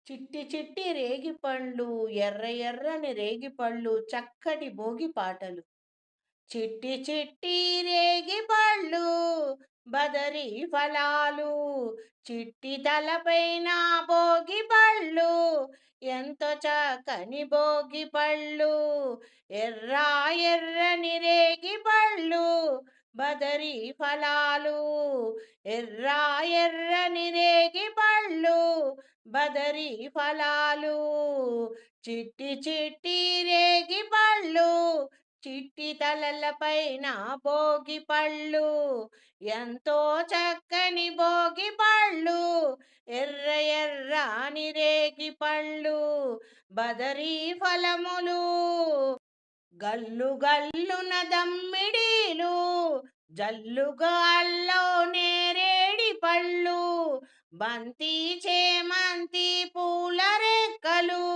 చిట్టి చిట్టి రేగిపళ్ళు ఎర్ర ఎర్రని రేగిపళ్ళు చక్కటి భోగి పాటలు. చిట్టి చిట్టి రేగిపళ్ళు బదరి ఫలాలు చిట్టి తలపైన భోగి పళ్ళు ఎంతో చక్కని భోగి పళ్ళు ఎర్ర ఎర్రని రేగి పళ్ళు బదరి ఫలాలు ఎర్ర ఎర్రని రేగి పళ్ళు బదరి ఫలాలు చిట్టి చిట్టి రేగి పళ్ళు చిట్టి తలలపైన భోగి పళ్ళు ఎంతో చక్కని భోగి పళ్ళు ఎర్ర ఎర్రని రేగి పళ్ళు బదరీ ఫలములు గల్లు గల్లున దమ్మిడీలు జల్లుగా అల్లో నేరేడి పళ్ళు బంతి చేమంతి పూల రెక్కలు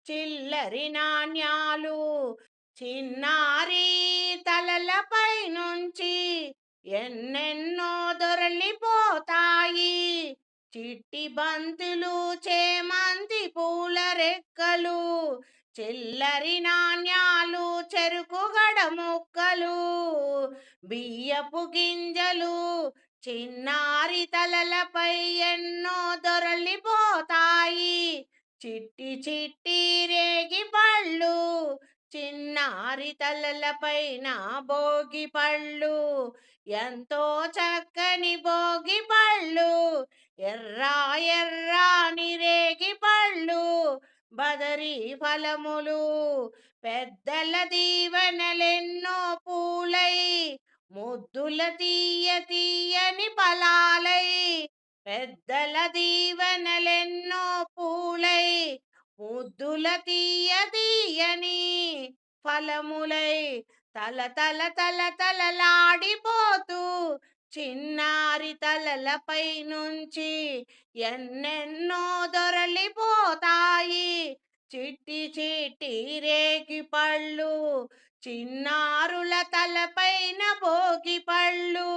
చిల్లరి నాణ్యాలు చిన్నారి తలలపై నుంచి ఎన్నెన్నో దొరలిపోతాయి చిట్టి బంతులు చేమంతి పూల రెక్కలు చిల్లరి నాణ్యాలు చెరుకు గడ ముక్కలు బియ్యపు గింజలు చిన్నారి తలలపై ఎన్నో దొరలిపోతాయి చిట్టి చిట్టి రేగి పళ్ళు చిన్నారి తలలపైన భోగి పళ్ళు ఎంతో చక్కని భోగి పళ్ళు ఎర్ర ఎర్రని రేగి పళ్ళు బదరి ఫలములు పెద్దల దీవెనలెన్నో పూలై ముద్దుల తీయ తీయని ఫలాలై పెద్దల దీవెనలెన్నో పూలై ముద్దుల తీయ తీయని ఫలములై తల తల తల తలలాడిపోతూ చిన్నారి తలలపై నుంచి ఎన్నెన్నో దొరలిపోతాయి చిట్టి చిట్టి రేగి పళ్ళు చిన్నారుల తలపైన భోగి పళ్ళు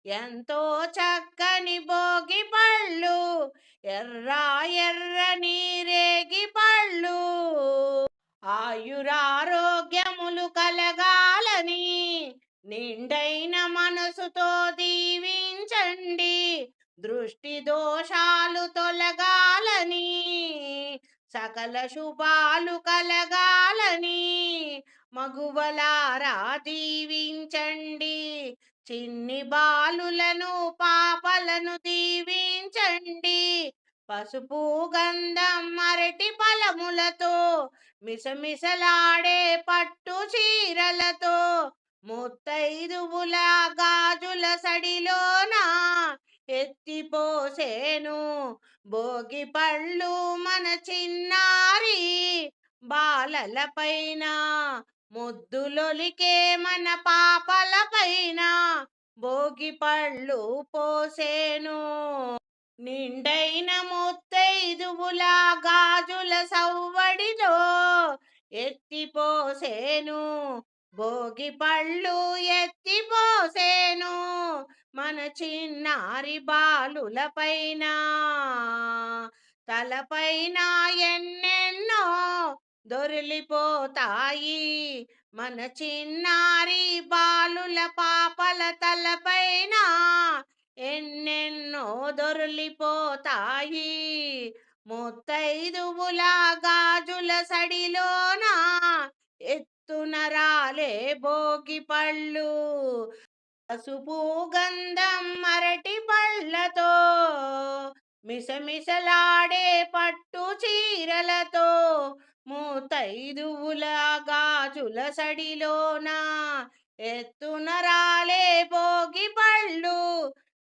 ఎంతో చక్కని భోగి పళ్ళు ఎర్ర ఎర్రని రేగి పళ్ళు ఆయురారోగ్యములు కలగాలని నిండైన మనసుతో దీవించండి దృష్టి దోషాలు తొలగాలని సకల శుభాలు కలగాలని మగువలారా దీవించండి చిన్ని బాలులను పాపలను దీవించండి పసుపు గంధం అరటి ఫలములతో మిసమిసలాడే పట్టు చీరలతో ముత్తైదువుల గాజుల సడిలోన ఎత్తిపోసేను భోగి పళ్ళు మన చిన్నారి బాలల పైన ముద్దులొలికే మన పాపల పైన భోగి పళ్ళు పోసేను నిండైన ముత్తైదువుల గాజుల సవ్వడిలో ఎత్తిపోసేను భోగి పళ్ళు ఎత్తిపోసేను మన చిన్నారి బాలుల పైన తలపైన ఎన్నెన్నో దొరిలిపోతాయి మన చిన్నారి బాలుల పాపల తలపైన ఎన్నెన్నో దొరిలిపోతాయి ముత్తైదువుల గాజుల సడిలోన ఎత్తున రాలే భోగి పళ్ళు పసుపు గంధం అరటి పళ్ళతో మిసమిసలాడే పట్టు చీరలతో మూతైదువుల గాజుల సడిలోన ఎత్తున రాలే భోగి పళ్ళు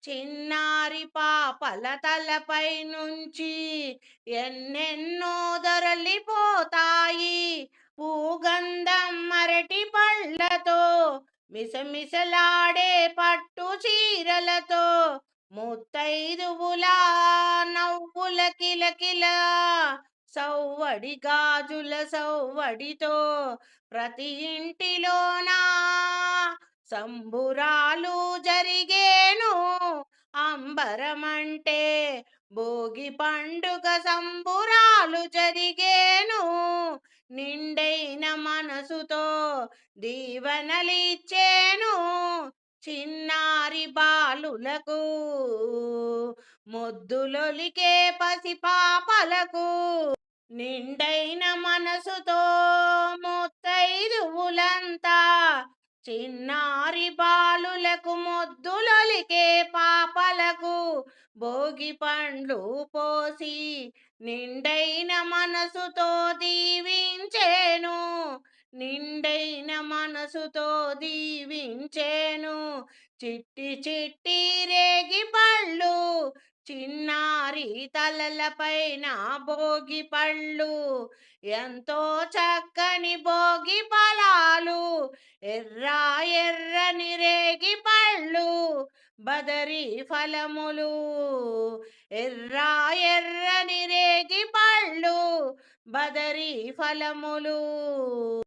చిన్నారి పాపల తలపై నుంచి ఎన్నెన్నో దొరలిపోతాయి పూగంధం అరటి పళ్ళతో మిసమిసలాడే పట్టు చీరలతో ముత్తైదువుల నవ్వుల కిలకిల సవ్వడి గాజుల సవ్వడితో ప్రతి ఇంటిలోనా సంబురాలు జరిగేను అంబరమంటే భోగి పండుగ సంబురాలు జరిగేను నిండైన మనసుతో దీవెనలిచ్చేను చిన్నారి బాలులకు మొద్దులొలికే పసిపాపలకు నిండైన మనసుతో ముత్తైదువులంతా చిన్నారి బాలులకు మొద్దులొలికే పాపలకు భోగి పండ్లు పోసి నిండైన మనసుతో దీవించేను నిండైన మనసుతో దీవించేను చిట్టి చిట్టి రేగి పళ్ళు చిన్నారి తలలపైన భోగి పళ్ళు ఎంతో చక్కని భోగి ఫలాలు ఎర్ర ఎర్రని రేగి పళ్ళు బదరి ఫలములు ఎర్ర ఎర్రని రేగి పళ్ళు బదరి ఫలములు